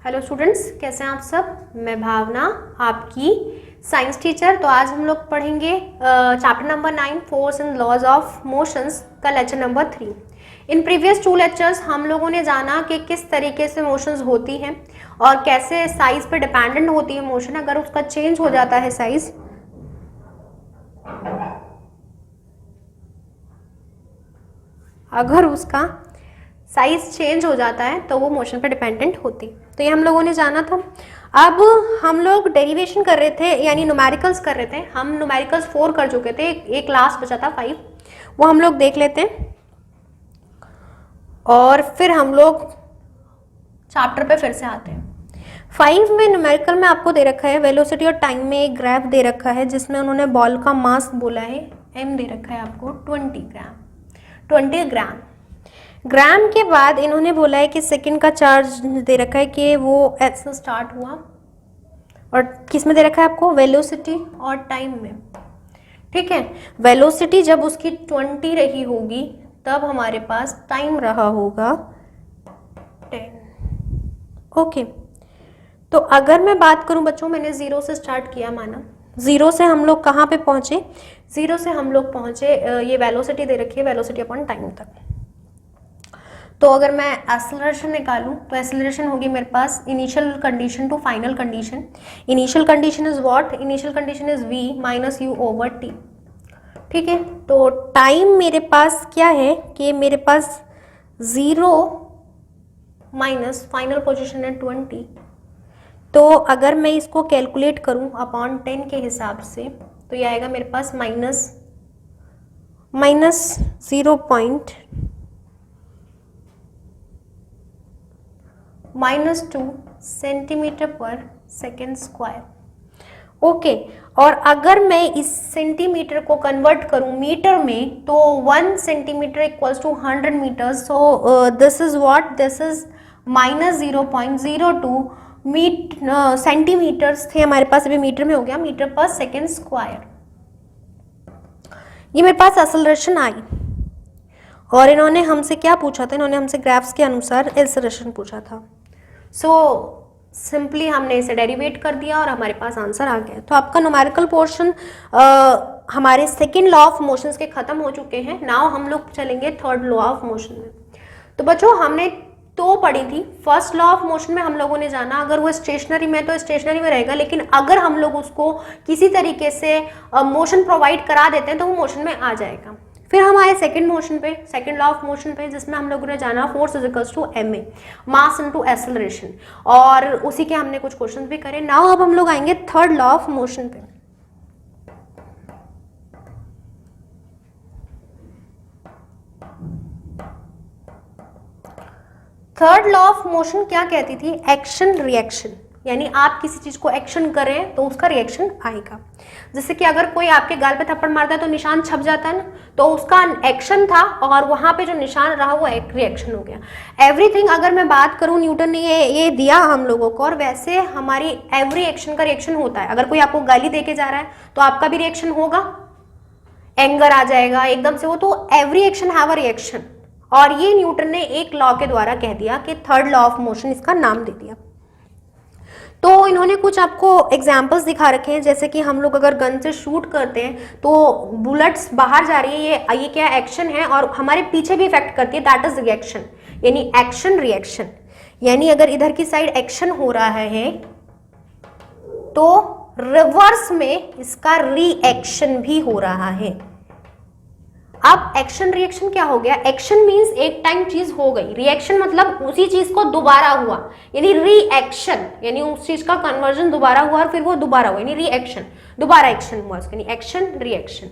Hello students, कैसे हैं आप सब। मैं भावना, आपकी साइंस टीचर। तो आज हम लोग पढ़ेंगे chapter number 9 force and laws of motions का lecture number 3। In previous 2 lectures हम लोगों ने जाना कि किस तरीके से मोशंस होती हैं और कैसे साइज पे डिपेंडेंट होती है मोशन। अगर उसका चेंज हो जाता है साइज, अगर उसका साइज चेंज हो जाता है तो वो मोशन पर डिपेंडेंट होती। तो ये हम लोगों ने जाना था। अब हम लोग डेरिवेशन कर रहे थे, यानी न्यूमेरिकल्स कर रहे थे। हम न्यूमेरिकल्स 4 कर चुके थे, एक लास्ट बचा था 5, वो हम लोग देख लेते हैं और फिर हम लोग चैप्टर पे फिर से आते हैं। 5 में न्यूमेरिकल में आपको दे रखा है वेलोसिटी और टाइम में एक ग्राफ दे रखा है जिसमें उन्होंने बॉल का मास बोला है m, दे रखा है आपको 20 ग्राम। ग्राम के बाद इन्होंने बोला है कि सेकंड का चार्ज दे रखा है कि वो एच से स्टार्ट हुआ, और किस में दे रखा है आपको, वेलोसिटी और टाइम में। ठीक है, वेलोसिटी जब उसकी 20 रही होगी तब हमारे पास टाइम रहा होगा 10। ओके, तो अगर मैं बात करूं बच्चों, मैंने 0 से स्टार्ट किया, माना 0 से हम लोग कहाँ पे पहुंचे, 0 से हम लोग पहुंचे ये वेलोसिटी दे रखी है, वेलोसिटी अपॉन टाइम तक। तो अगर मैं एक्सेलरेशन निकालूं तो एक्सेलरेशन होगी मेरे पास initial condition to final condition. Initial condition is what, initial condition is v minus u over t. ठीक है, तो टाइम मेरे पास क्या है कि मेरे पास 0 माइनस फाइनल पोजीशन है 20। तो अगर मैं इसको कैलकुलेट करूं अपॉन 10 के हिसाब से तो ये आएगा मेरे पास माइनस 2 सेंटीमीटर पर सेकेंड स्क्वायर। ओके, और अगर मैं इस सेंटीमीटर को कन्वर्ट करूं मीटर में तो 1 centimetre equals to 100 metre. So this is what, this is minus 0.02 centimetres थे हमारे पास, अभी मीटर में हो गया, मीटर पर सेकेंड स्क्वायर। ये मेरे पास एक्सेलरेशन आई और इन्होंने हमसे क्या पूछा था, इन्होंने हमसे ग्राफ्स के अनुसार एक्सेलरेशन पूछा था। सो सिंपली हमने इसे डेरिवेट कर दिया और हमारे पास आंसर आ गया। तो आपका न्यूमेरिकल पोर्शन हमारे सेकेंड लॉ ऑफ मोशंस के खत्म हो चुके हैं। नाउ हम लोग चलेंगे थर्ड लॉ ऑफ मोशन में। तो बच्चों हमने तो पढ़ी थी फर्स्ट लॉ ऑफ मोशन में, हम लोगों ने जाना अगर वो स्टेशनरी में तो स्टेशनरी में रहेगा, लेकिन अगर हम लोग उसको किसी तरीके से मोशन प्रोवाइड करा देते हैं तो वो मोशन में आ जाएगा। फिर हम आए सेकंड मोशन पे, सेकंड लॉ ऑफ मोशन पे, जिसमें हम लोगों ने जाना force is equals to ma, mass into acceleration, और उसी के हमने कुछ क्वेश्चंस भी करे। नाउ अब हम लोग आएंगे थर्ड लॉ ऑफ मोशन पे। थर्ड लॉ ऑफ मोशन क्या कहती थी, एक्शन रिएक्शन, यानी आप किसी चीज को एक्शन करें तो उसका रिएक्शन आएगा। जैसे कि अगर कोई आपके गाल पे थप्पड़ मारता है तो निशान छप जाता है ना, तो उसका एक्शन था और वहां पे जो निशान रहा वो एक रिएक्शन हो गया। एवरीथिंग, अगर मैं बात करूं, न्यूटन ने ये दिया हम लोगों को, और वैसे हमारी एवरी एक्शन का रिएक्शन होता है। अगर कोई आपको गाली देके जा रहा है तो आपका भी रिएक्शन होगा, एंगर आ जाएगा एकदम से वो, तो every action have a reaction. और ये न्यूटन ने एक लॉ के द्वारा कह दिया कि थर्ड लॉ ऑफ मोशन, इसका नाम दे दिया। तो इन्होंने कुछ आपको एग्जाम्पल्स दिखा रखे हैं, जैसे कि हम लोग अगर गन से शूट करते हैं तो बुलेट्स बाहर जा रही है, ये क्या एक्शन है, और हमारे पीछे भी इफेक्ट करती है, दैट इज रिएक्शन, यानी एक्शन रिएक्शन। यानी अगर इधर की साइड एक्शन हो रहा है तो रिवर्स में इसका रिएक्शन भी हो रहा है। अब एक्शन रिएक्शन क्या हो गया, एक्शन मींस एक टाइम चीज हो गई, रिएक्शन मतलब उसी चीज को दोबारा हुआ, यानी रिएक्शन, यानी उस चीज का कन्वर्जन दोबारा हुआ और फिर वो दोबारा हुआ, यानी रिएक्शन, दोबारा एक्शन हुआ उसका, यानी एक्शन रिएक्शन।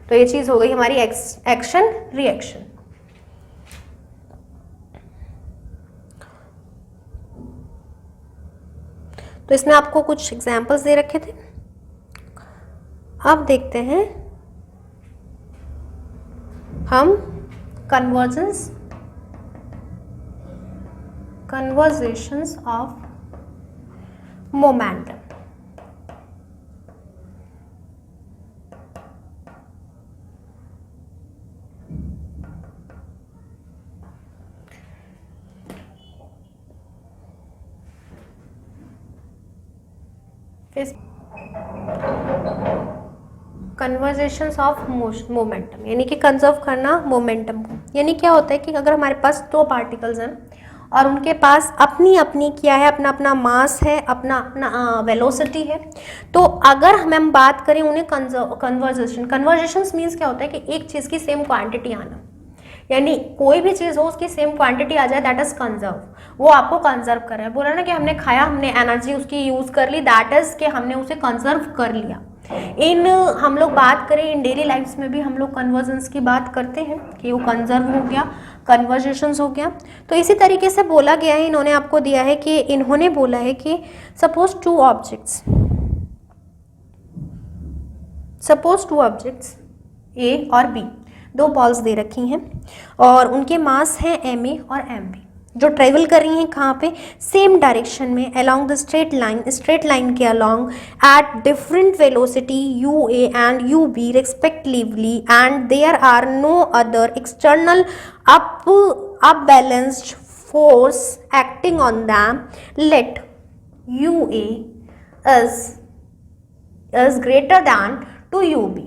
तो ये चीज हो गई हमारी एक्शन रिएक्शन। तो इसमें आपको कुछ एग्जांपल्स दे रखे थे, अब देखते हैं हम conversations of momentum. Conversations of momentum, यानी कि कंजर्व करना मोमेंटम को। यानी क्या होता है कि अगर हमारे पास दो पार्टिकल्स हैं और उनके पास अपनी अपनी क्या है, अपना अपना मास है, अपना अपना वेलोसिटी है, तो अगर हम बात करें उन्हें कन्वर्जेशंस मीन्स क्या होता है कि एक चीज़ की सेम क्वांटिटी आना, यानी कोई भी चीज़ हो उसकी सेम क्वांटिटी आ जाए, दैट इज कंजर्व। वो आपको कंजर्व कर रहा है, बोला ना कि हमने खाया, हमने एनर्जी उसकी यूज़ कर ली, दैट इज कि हमने उसे कंजर्व कर लिया। इन हम लोग बात करें इन डेली लाइफ्स में भी हम लोग कन्वर्जेंस की बात करते हैं कि वो कंजर्व हो गया, कन्वर्जेशंस हो गया। तो इसी तरीके से बोला गया है, इन्होंने आपको दिया है कि इन्होंने बोला है कि सपोज टू ऑब्जेक्ट्स ए और बी, दो बॉल्स दे रखी हैं और उनके मास हैं एम ए और एम बी, जो ट्रेवल कर रही हैं कहाँ पे, सेम डायरेक्शन में अलोंग द स्ट्रेट लाइन के along at different velocity U A and U B respectively, and there are no other external unbalanced force acting on them, let U A is greater than to UB.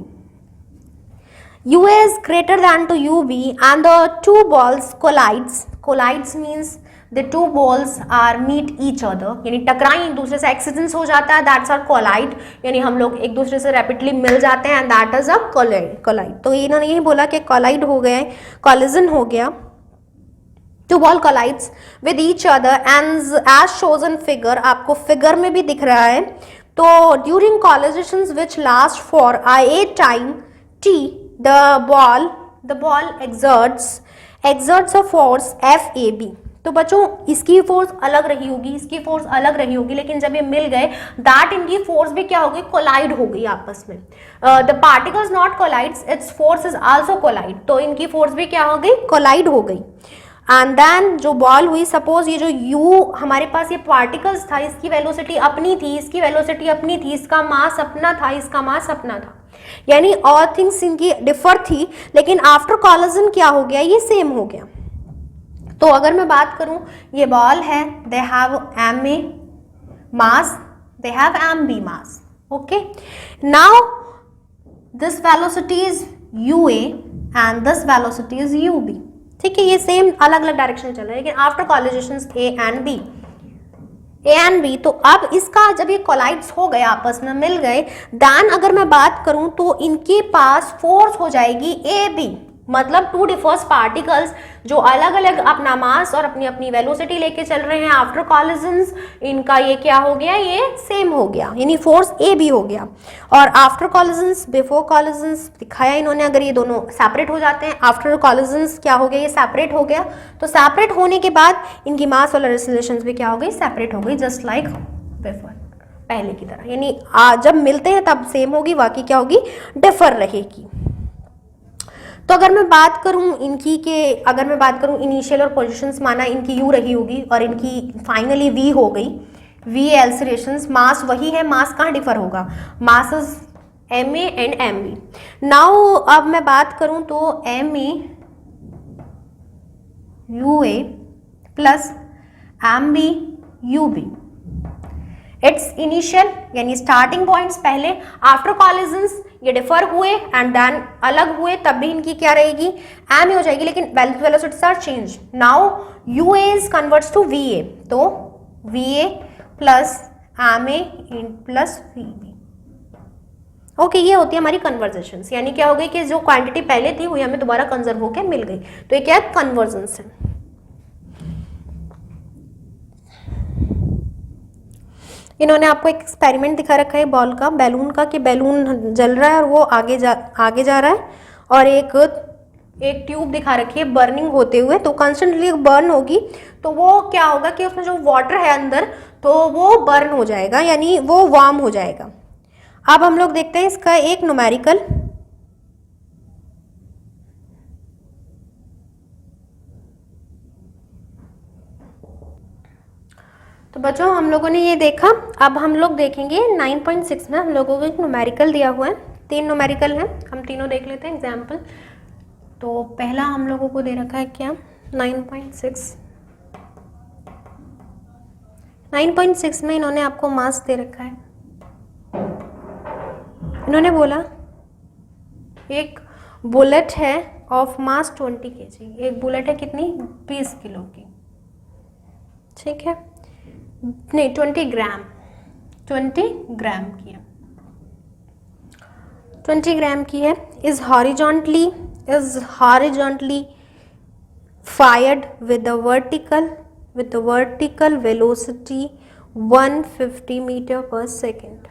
UA is greater than to UB and the two balls collides means the two balls are meet each other, यानी टकराएं एक दूसरे से, एक्सीडेंस हो जाता है, that's are collide, यानी हम लोग एक दूसरे से रैपिडली मिल जाते हैं, दैट इज अ कोलाइड। तो इन्होंने यही बोला कि कोलाइड हो गया, कॉलिजन हो गया, two ball collides with each other and as shown figure, आपको फिगर में भी दिख रहा है। तो during collisions which last for a time t, the ball exerts a force FAB। तो बच्चों इसकी फोर्स अलग रही होगी, इसकी फोर्स अलग रही होगी, लेकिन जब ये मिल गए दैट इनकी फोर्स भी क्या हो गई, कोलाइड हो गई आपस में। The particles not collides, its force is also collide, तो इनकी फोर्स भी क्या हो गई, कोलाइड हो गई। एंड देन जो बॉल हुई, सपोज ये जो u हमारे पास ये पार्टिकल्स था, इसकी वेलोसिटी अपनी थी, इसकी वेलोसिटी अपनी थी, इसका मास अपना था, इसका मास अपना था, यानी ऑल थिंग्स इनकी डिफर थी, लेकिन आफ्टर कॉलिजन क्या हो गया, ये सेम हो गया। तो अगर मैं बात करूं, ये बॉल है, they have M A mass, they have M B mass, okay. Now this velocity is U A and this velocity is U B, ठीक है, ये सेम अलग अलग डायरेक्शन चल रहा है, लेकिन after collision A and B, तो अब इसका जब ये कोलाइड्स हो गए, आपस में मिल गए, देन अगर मैं बात करूं तो इनके पास फोर्स हो जाएगी ए बी, मतलब टू डिफर्स पार्टिकल्स जो अलग अलग अपना मास और अपनी अपनी वेलोसिटी लेके चल रहे हैं, आफ्टर कॉलिजन्स इनका ये क्या हो गया, ये सेम हो गया, यानी फोर्स ए बी हो गया। और आफ्टर कॉलिजन्स, बिफोर कॉलिजन्स दिखाया इन्होंने, अगर ये दोनों सेपरेट हो जाते हैं, आफ्टर कॉलिजन्स क्या हो गया, ये सेपरेट हो गया, तो सेपरेट होने के बाद इनकी मास वाला रिलेशंस भी क्या हो गई, सेपरेट हो गई, जस्ट लाइक बिफोर, पहले की तरह, यानी जब मिलते हैं तब सेम होगी, बाकी क्या होगी, डिफर रहेगी। तो अगर मैं बात करूं इनकी के, अगर मैं बात करूं इनिशियल और पोजीशंस, माना इनकी यू रही होगी और इनकी फाइनली वी हो गई, वी एल्सरेशंस, मास वही है, मास कहाँ डिफर होगा, masses M A and M B. Now अब मैं बात करूं तो M A U A plus M B U B, its initial यानी स्टार्टिंग पॉइंट्स पहले, आफ्टर कॉलिजन्स ये डिफर हुए एंड देन अलग हुए, तब भी इनकी क्या रहेगी, एम ए हो जाएगी, लेकिन velocities are change. Now u a is converts to v a, तो v a plus m a plus v b, okay, ये होती है हमारी कन्वर्जेशंस, यानी क्या हो गई कि जो क्वांटिटी पहले थी वही हमें दोबारा कंजर्व होकर मिल गई, तो ये क्या है, कन्वर्जेंस है। इन्होंने आपको एक एक्सपेरिमेंट दिखा रखा है बॉल का, बैलून का, कि बैलून जल रहा है और वो आगे जा रहा है, और एक ट्यूब दिखा रखी है बर्निंग होते हुए, तो कंस्टेंटली बर्न होगी, तो वो क्या होगा कि उसमें जो वाटर है अंदर, तो वो बर्न हो जाएगा, यानी वो वार्म हो जाएगा। अब हम लोग देखते हैं इसका एक न्यूमेरिकल, तो बच्चों हम लोगों ने ये देखा, अब हम लोग देखेंगे 9.6 में हम लोगों को एक न्यूमेरिकल दिया हुआ है, 3 न्यूमेरिकल हैं, हम तीनों देख लेते हैं एग्जाम्पल। तो पहला हम लोगों को दे रखा है क्या, 9.6 में इन्होंने आपको मास दे रखा है इन्होंने बोला एक बुलेट है ऑफ मास 20 kg, एक बुलेट है कितनी 20 किलो की, ठीक है, नहीं 20 ग्राम, 20 ग्राम की है, 20 ग्राम की है, is horizontally fired with the vertical velocity 150 metre पर सेकेंड।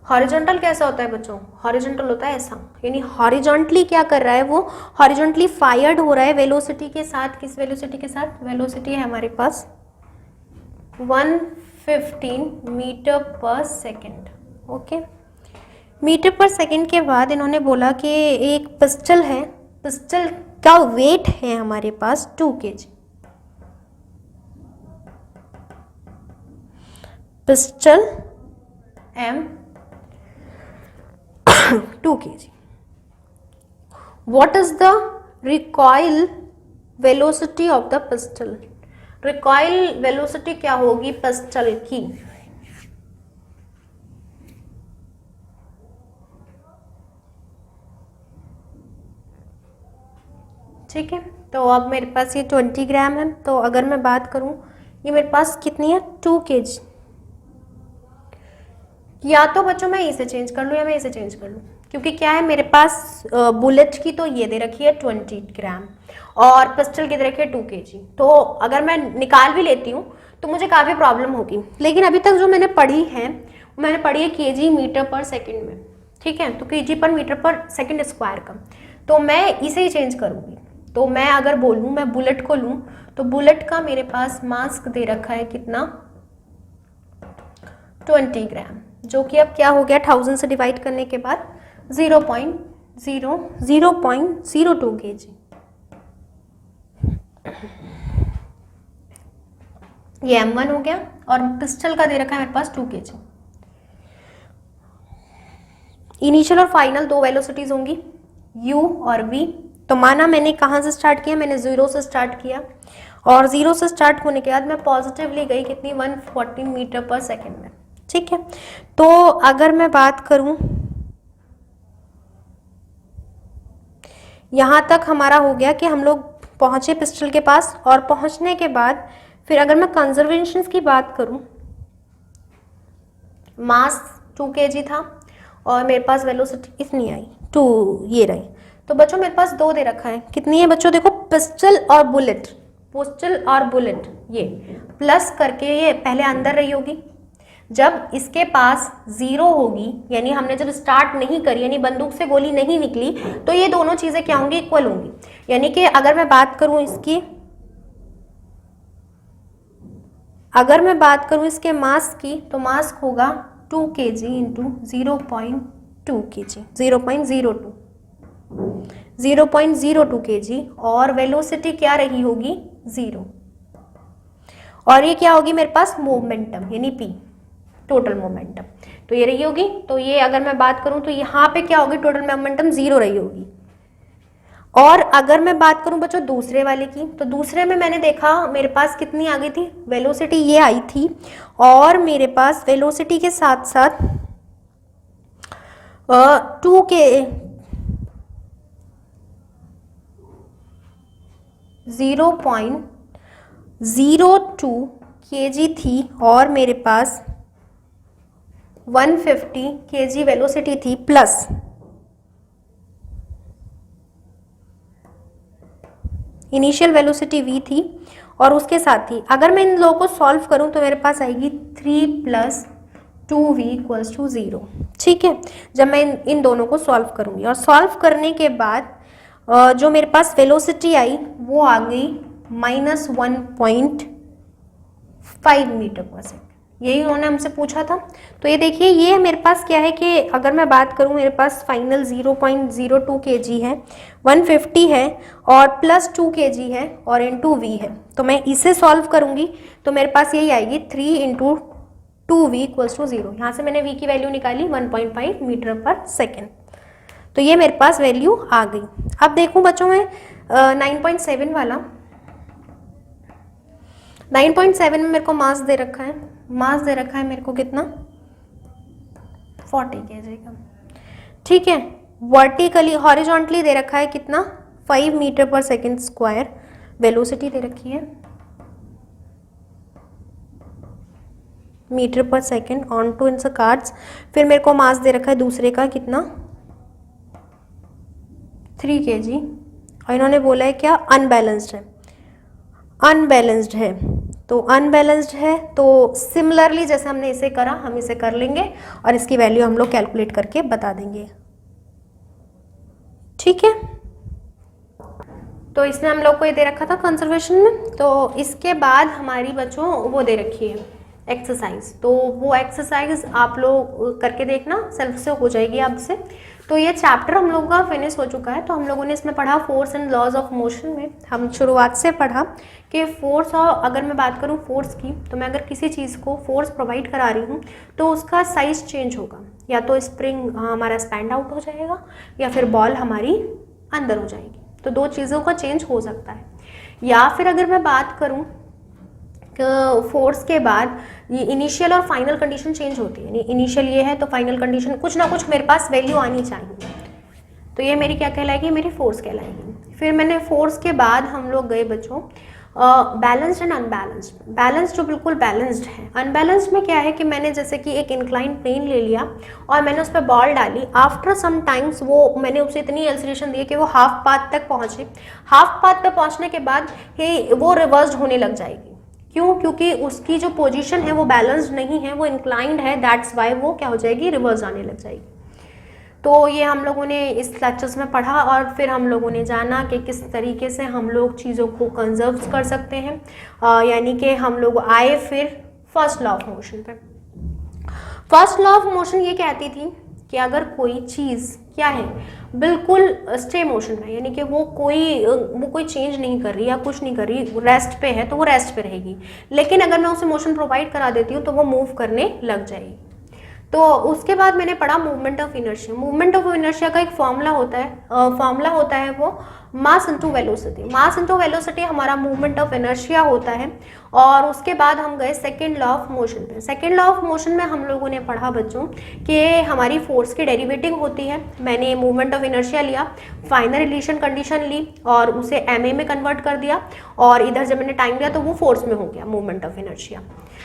हॉरिजॉन्टल कैसा होता है बच्चों? हॉरिजॉन्टल होता है ऐसा, यानी हॉरिजॉन्टली क्या कर रहा है वो, हॉरिजॉन्टली फायर्ड हो रहा है वेलोसिटी के साथ। किस वेलोसिटी के साथ? वेलोसिटी है हमारे पास 115 मीटर पर सेकेंड। ओके, मीटर पर सेकेंड के बाद इन्होंने बोला कि एक पिस्टल है, पिस्टल का वेट है हमारे पास 2 kg, pistol M 2 kg। What is the recoil velocity of the pistol? recoil velocity क्या होगी पिस्टल की? ठीक है, तो अब मेरे पास ये 20 ग्राम है, तो अगर मैं बात करूं ये मेरे पास कितनी है 2 kg। या तो बच्चों मैं इसे चेंज कर लूँ या मैं इसे चेंज कर लूँ, क्योंकि क्या है मेरे पास बुलेट की तो ये दे रखी है 20 ग्राम और पिस्टल की दे रखी है 2 kg, तो अगर मैं निकाल भी लेती हूँ तो मुझे काफ़ी प्रॉब्लम होगी। लेकिन अभी तक जो मैंने पढ़ी है kg मीटर पर सेकेंड में, ठीक है, तो kg पर मीटर पर सेकेंड स्क्वायर का, तो मैं इसे ही चेंज करूँगी। तो मैं अगर बोलूँ मैं बुलेट को लूँ तो बुलेट का मेरे पास मास दे रखा है कितना 20 ग्राम, जो कि अब क्या हो गया 1000 से डिवाइड करने के बाद 0.02 kg। ये M1 हो गया और पिस्टल का दे रखा है मेरे पास 2 kg। इनिशियल और फाइनल दो वेलोसिटीज होंगी U और V। तो माना मैंने कहाँ से स्टार्ट किया, मैंने 0 से स्टार्ट किया और 0 से स्टार्ट होने के बाद मैं पॉजिटिवली गई कितनी 140 मीटर पर सेकेंड में, ठीक है। तो अगर मैं बात करूं यहाँ तक हमारा हो गया कि हम लोग पहुंचे पिस्टल के पास, और पहुंचने के बाद फिर अगर मैं कंजर्वेशन की बात करूं, मास 2 kg था और मेरे पास वेलोसिटी इतनी आई 2, ये रही। तो बच्चों मेरे पास दो दे रखा है, कितनी है बच्चों देखो, पिस्टल और बुलेट, ये प्लस करके ये पहले अंदर रही होगी, जब इसके पास 0 होगी यानी हमने जब स्टार्ट नहीं करी, यानी बंदूक से गोली नहीं निकली, तो ये दोनों चीजें क्या होंगी, इक्वल होंगी। यानी कि अगर मैं बात करूं इसके मास की, तो मास होगा 2 kg इंटू 0.2 kg, 0.02 kg, और वेलोसिटी क्या रही होगी 0, और ये क्या होगी मेरे पास मोमेंटम यानी P, टोटल मोमेंटम, तो ये रही होगी। तो ये अगर मैं बात करूं तो यहाँ पे क्या होगी, टोटल मोमेंटम 0 रही होगी। और अगर मैं बात करूं बच्चों दूसरे वाले की, तो दूसरे में मैंने देखा मेरे पास कितनी आ गई थी, वेलोसिटी ये आई थी, और मेरे पास वेलोसिटी के साथ साथ 0.02 kg थी, और मेरे पास 150 kg वेलोसिटी थी, प्लस इनिशियल वेलोसिटी v थी, और उसके साथ ही अगर मैं इन लोगों को सॉल्व करूं तो मेरे पास आएगी 3 + 2v = 0, ठीक है। जब मैं इन दोनों को सॉल्व करूंगी, और सॉल्व करने के बाद जो मेरे पास वेलोसिटी आई वो आ गई -1.5 मीटर पर सेकेंड, यही उन्होंने हमसे पूछा था। तो ये देखिए, ये मेरे पास क्या है कि अगर मैं बात करूं मेरे पास फाइनल 0.02 kg है, 150 है और प्लस 2 kg है और इंटू v है, तो मैं इसे सॉल्व करूंगी तो मेरे पास यही आएगी 3 × 2v = 0। यहाँ से मैंने v की वैल्यू निकाली 1.5 मीटर पर सेकेंड, तो ये मेरे पास वैल्यू आ गई। अब देखूं बच्चों में 9.7 वाला, 9.7 में मेरे को मास दे रखा है, मेरे को कितना 40 kg का, ठीक है। वर्टिकली हॉरिजॉन्टली दे रखा है कितना, 5 मीटर पर सेकेंड स्क्वायर, वेलोसिटी दे रखी है मीटर पर second on two in cards. फिर मेरे को मास दे रखा है दूसरे का कितना, 3 kg, और इन्होंने बोला है क्या, अनबैलेंस्ड है, अनबैलेंस्ड है। तो अनबैलेंस्ड है तो सिमिलरली जैसे हमने इसे करा हम इसे कर लेंगे और इसकी वैल्यू हम लोग कैलकुलेट करके बता देंगे, ठीक है। तो इसने हम लोग को ये दे रखा था कंजर्वेशन में। तो इसके बाद हमारी बच्चों वो दे रखी है एक्सरसाइज, तो वो एक्सरसाइज आप लोग करके देखना, सेल्फ से हो जाएगी आपसे। तो ये चैप्टर हम लोगों का फिनिश हो चुका है। तो हम लोगों ने इसमें पढ़ा force and laws of motion में हम शुरुआत से पढ़ा कि फोर्स, और अगर मैं बात करूँ फोर्स की, तो मैं अगर किसी चीज़ को फोर्स प्रोवाइड करा रही हूँ तो उसका साइज चेंज होगा, या तो स्प्रिंग हमारा स्पैंड आउट हो जाएगा या फिर बॉल हमारी अंदर हो जाएगी। तो दो चीज़ों का चेंज हो सकता है। या फिर अगर मैं बात करूँ फोर्स के बाद ये इनिशियल और फाइनल कंडीशन चेंज होती है, यानी इनिशियल ये है तो फाइनल कंडीशन कुछ ना कुछ मेरे पास वैल्यू आनी चाहिए, तो ये मेरी क्या कहलाएगी, मेरी फोर्स कहलाएगी। फिर मैंने फोर्स के बाद हम लोग गए बच्चों बैलेंस्ड एंड अनबैलेंस्ड। बैलेंस्ड जो बिल्कुल बैलेंस्ड है, अनबैलेंस्ड में क्या है कि मैंने जैसे कि एक इंक्लाइन प्लेन ले लिया और मैंने उस पर बॉल डाली, आफ्टर सम टाइम्स वो मैंने उसे इतनी एक्सीलरेशन दी कि वो हाफ पाथ तक पहुंचे। हाफ पाथ तक पहुंचने के बाद ही वो रिवर्स्ड होने लग जाएगी। क्यों? क्योंकि उसकी जो पोजीशन है वो बैलेंस्ड नहीं है, वो इंक्लाइंड है, दैट्स वाई वो क्या हो जाएगी, रिवर्स आने लग जाएगी। तो ये हम लोगों ने इस लेक्चर्स में पढ़ा और फिर हम लोगों ने जाना कि किस तरीके से हम लोग चीज़ों को कंजर्व कर सकते हैं, यानी कि हम लोग आए फिर फर्स्ट लॉ ऑफ मोशन पे। फर्स्ट लॉ ऑफ मोशन ये कहती थी कि अगर कोई चीज़ क्या है बिल्कुल स्टे मोशन में, यानी कि वो कोई चेंज नहीं कर रही या कुछ नहीं कर रही, रेस्ट पे है तो वो रेस्ट पे रहेगी, लेकिन अगर मैं उसे मोशन प्रोवाइड करा देती हूँ तो वो मूव करने लग जाएगी। तो उसके बाद मैंने पढ़ा movement of inertia. Movement of inertia का एक फॉर्मूला होता है वो mass into velocity. Mass into velocity हमारा मूवमेंट ऑफ इनर्शिया होता है। और उसके बाद हम गए सेकेंड लॉ ऑफ मोशन पे। सेकेंड लॉ ऑफ मोशन में हम लोगों ने पढ़ा बच्चों कि हमारी फोर्स की डेरिवेटिव होती है। मैंने मूवमेंट ऑफ इनर्शिया लिया, फाइनल रिलेशन कंडीशन ली और उसे एमए में कन्वर्ट कर दिया, और इधर जब मैंने टाइम लिया तो वो फोर्स में हो गया movement of inertia,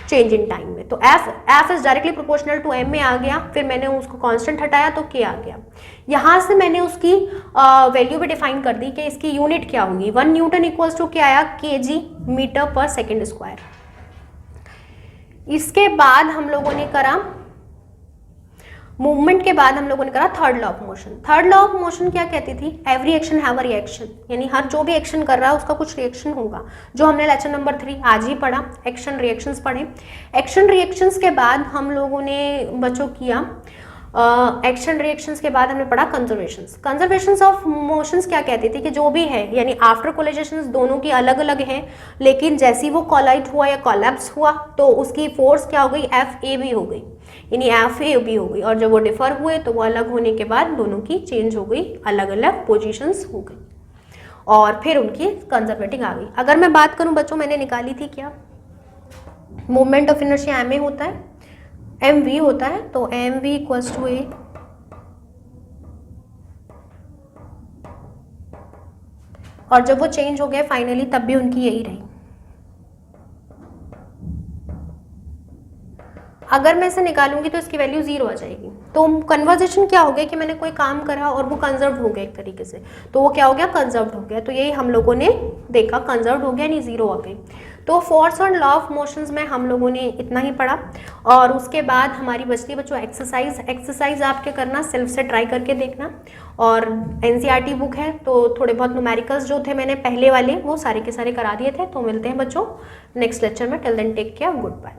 change in time में। तो F is directly proportional to M में आ गया। फिर मैंने उसको कांस्टेंट हटाया तो के आ गया। यहाँ से मैंने उसकी वैल्यू भी डिफाइन कर दी कि इसकी यूनिट क्या होगी। 1 न्यूटन इक्वल्स टू क्या आया, केजी मीटर पर सेकेंड स्क्वायर। इसके बाद हम लोगों ने करा मूवमेंट के बाद हम लोगों ने करा third law of motion. Third law of motion क्या कहती थी, every action have a reaction, यानी हर जो भी एक्शन कर रहा है उसका कुछ रिएक्शन होगा, जो हमने लेक्चर नंबर 3 आज ही पढ़ा, एक्शन रिएक्शंस पढ़े। एक्शन रिएक्शंस के बाद हम लोगों ने बच्चों किया एक्शन रिएक्शंस के बाद हमने पढ़ा कंजर्वेशंस। कंजर्वेशंस ऑफ मोशंस क्या कहती थी कि जो भी है, यानी आफ्टर कोलिजन्स दोनों की अलग अलग हैं, लेकिन जैसे ही वो कोलाइड हुआ या कोलैप्स हुआ तो उसकी फोर्स क्या हो गई, एफ ए बी हो गई, यानी एफ ए बी हो गई। और जब वो डिफर हुए तो वो अलग होने के बाद दोनों की चेंज हो गई, अलग अलग पोजिशंस हो गई और फिर उनकी कंजर्वेटिंग आ गई। अगर मैं बात करूं बच्चों, मैंने निकाली थी क्या, movement of inertia M A होता है, एम वी होता है, तो M V equals to A और जब वो चेंज हो गया फाइनली तब भी उनकी यही रही। अगर मैं इसे निकालूंगी तो इसकी वैल्यू 0 आ जाएगी। तो कन्वर्जेशन क्या हो गया कि मैंने कोई काम करा और वो कंजर्व हो गया एक तरीके से, तो वो क्या हो गया, कंजर्व हो गया। तो यही हम लोगों ने देखा, कंजर्व हो गया यानी 0 आ गई। तो फोर्स और लॉ ऑफ मोशंस में हम लोगों ने इतना ही पढ़ा। और उसके बाद हमारी बचती बच्चों एक्सरसाइज आपके करना, सेल्फ से ट्राई करके देखना। और एनसीईआरटी बुक है तो थोड़े बहुत न्यूमेरिकल्स जो थे मैंने पहले वाले वो सारे के सारे करा दिए थे। तो मिलते हैं बच्चों नेक्स्ट लेक्चर में। Till then take care, good bye.